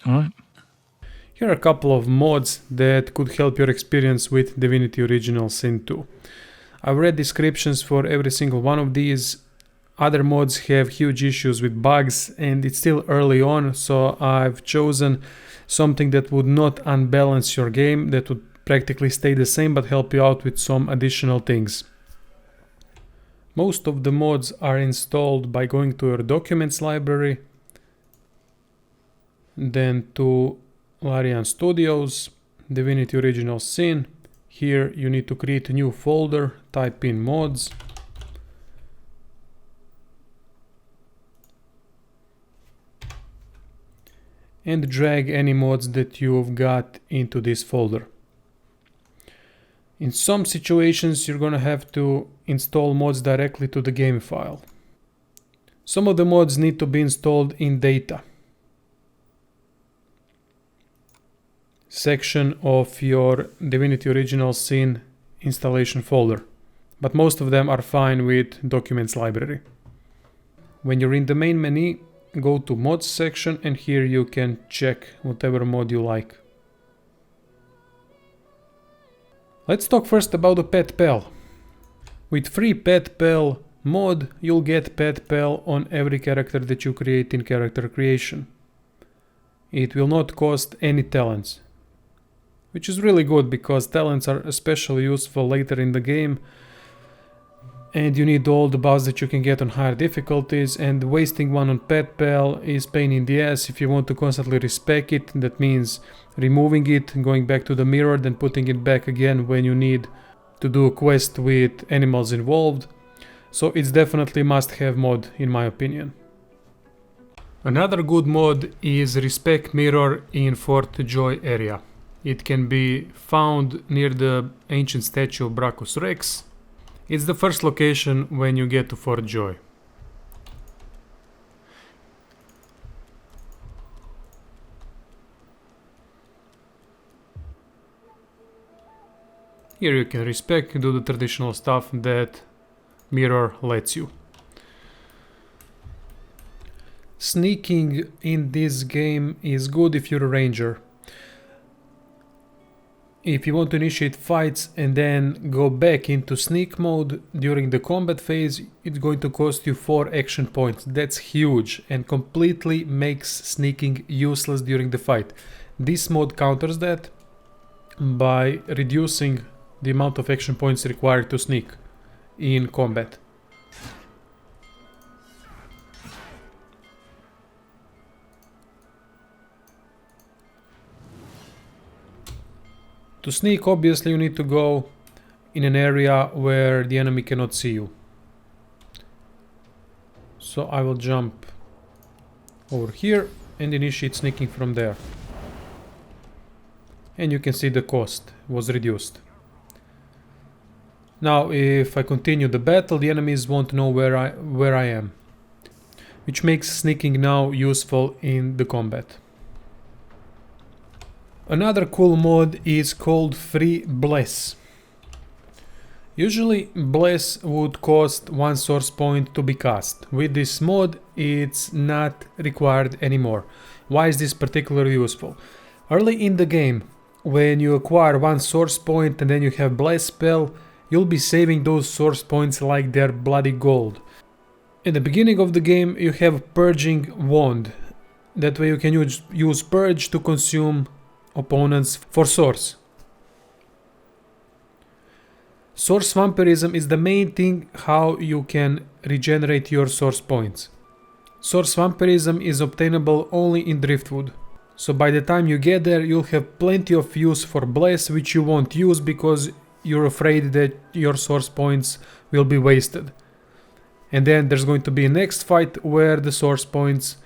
Alright. Here are a couple of mods that could help your experience with Divinity Original Sin 2. I've read descriptions for every single one of these. Other mods have huge issues with bugs and it's still early on, so I've chosen something that would not unbalance your game, that would practically stay the same but help you out with some additional things. Most of the mods are installed by going to your documents library, then to Larian Studios, Divinity Original Sin. Here you need to create a new folder, type in mods. And drag any mods that you've got into this folder. In some situations you're gonna have to install mods directly to the game file. Some of the mods need to be installed in data section of your Divinity Original Sin installation folder, but most of them are fine with Documents Library. When you're in the main menu, go to Mods section and here you can check whatever mod you like. Let's talk first about the Pet Pal. With free Pet Pal mod, you'll get Pet Pal on every character that you create in character creation. It will not cost any talents, which is really good because talents are especially useful later in the game and you need all the buffs that you can get on higher difficulties, and wasting one on Pet Pal is pain in the ass if you want to constantly respec it. That means removing it, going back to the mirror, then putting it back again when you need to do a quest with animals involved. So it's definitely a must-have mod in my opinion. Another good mod is RESPEC Mirror in Fort Joy area. It can be found near the ancient statue of Brachus Rex. It's the first location when you get to Fort Joy. Here you can RESPEC, do the traditional stuff that Mirror lets you. Sneaking in this game is good if you're a ranger. If you want to initiate fights and then go back into sneak mode during the combat phase, it's going to cost you 4 action points. That's huge and completely makes sneaking useless during the fight. This mod counters that by reducing the amount of action points required to sneak in combat. To sneak, obviously you need to go in an area where the enemy cannot see you. So I will jump over here and initiate sneaking from there. And you can see the cost was reduced. Now if I continue the battle, the enemies won't know where I am, which makes sneaking now useful in the combat. Another cool mod is called Free Bliss. Usually Bliss would cost 1 source point to be cast. With this mod it's not required anymore. Why is this particularly useful? Early in the game, when you acquire 1 source point and then you have Bless spell, you'll be saving those source points like they're bloody gold. In the beginning of the game you have Purging Wand. That way you can use Purge to consume opponents for source. Source vampirism is the main thing how you can regenerate your source points. Source vampirism is obtainable only in Driftwood. So by the time you get there you'll have plenty of use for Bless, which you won't use because you're afraid that your source points will be wasted. And then there's going to be a next fight where the source points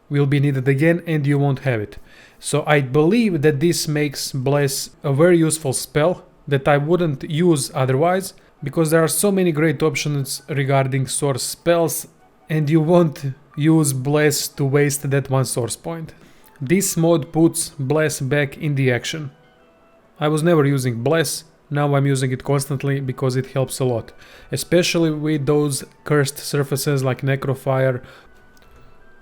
will be needed again and you won't have it. So I believe that this makes Bless a very useful spell that I wouldn't use otherwise, because there are so many great options regarding source spells and you won't use Bless to waste that 1 source point. This mod puts Bless back in the action. I was never using Bless, now I'm using it constantly because it helps a lot, especially with those cursed surfaces like Necrofire.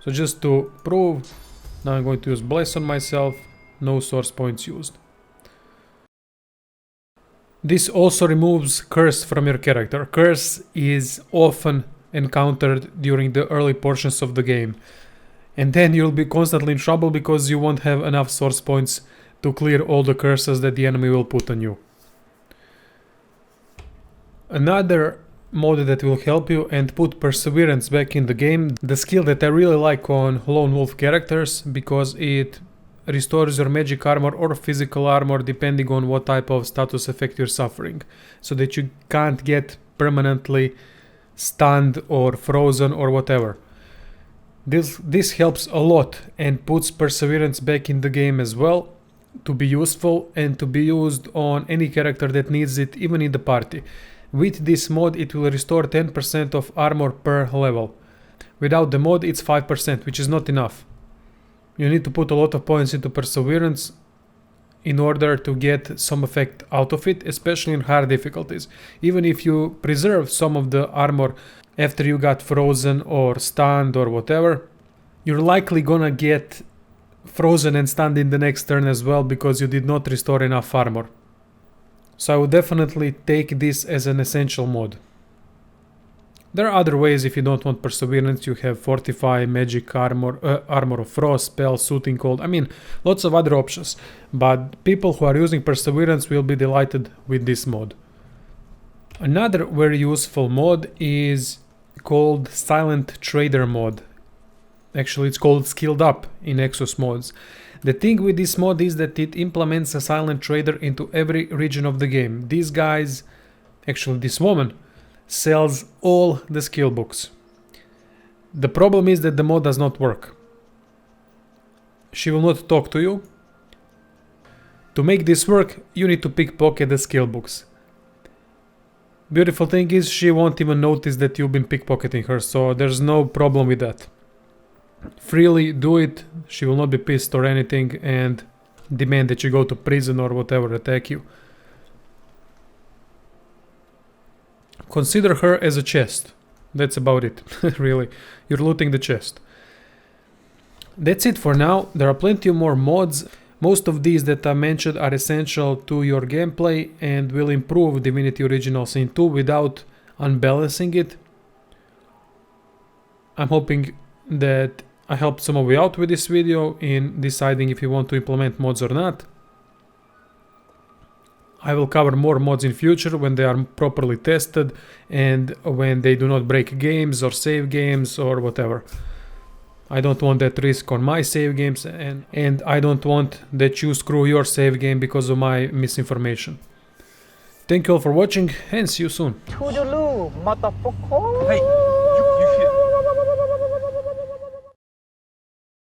So just to prove, Now I'm going to use Bless on myself, no source points used. This also removes Curse from your character. Curse is often encountered during the early portions of the game. And then you'll be constantly in trouble because you won't have enough source points to clear all the curses that the enemy will put on you. Another mod that will help you and put perseverance back in the game, the skill that I really like on lone wolf characters, because it restores your magic armor or physical armor depending on what type of status effect you're suffering, so that you can't get permanently stunned or frozen or whatever. This helps a lot and puts perseverance back in the game as well, to be useful and to be used on any character that needs it, even in the party. With this mod it will restore 10% of armor per level. Without the mod it's 5%, which is not enough. You need to put a lot of points into perseverance in order to get some effect out of it, especially in hard difficulties. Even if you preserve some of the armor after you got frozen or stunned or whatever, you're likely gonna get frozen and stunned in the next turn as well because you did not restore enough armor. So I would definitely take this as an essential mod. There are other ways if you don't want perseverance. You have Fortify, Magic Armor, Armor of Frost, Spell, Soothing Cold. I mean, lots of other options. But people who are using perseverance will be delighted with this mod. Another very useful mod is called Silent Trader mod. Actually, it's called Skilled Up in Exos mods. The thing with this mod is that it implements a silent trader into every region of the game. These guys, actually this woman, sells all the skill books. The problem is that the mod does not work. She will not talk to you. To make this work, you need to pickpocket the skill books. Beautiful thing is she won't even notice that you've been pickpocketing her, so there's no problem with that. Freely do it, she will not be pissed or anything and demand that you go to prison or whatever, attack you. Consider her as a chest. That's about it, really. You're looting the chest. That's it for now. There are plenty more mods. Most of these that I mentioned are essential to your gameplay and will improve Divinity Original Sin 2 without unbalancing it. I'm hoping that I helped some of you out with this video in deciding if you want to implement mods or not. I will cover more mods in future when they are properly tested and when they do not break games or save games or whatever. I don't want that risk on my save games and I don't want that you screw your save game because of my misinformation. Thank you all for watching and see you soon. Toodaloo, motherfucker. Hey.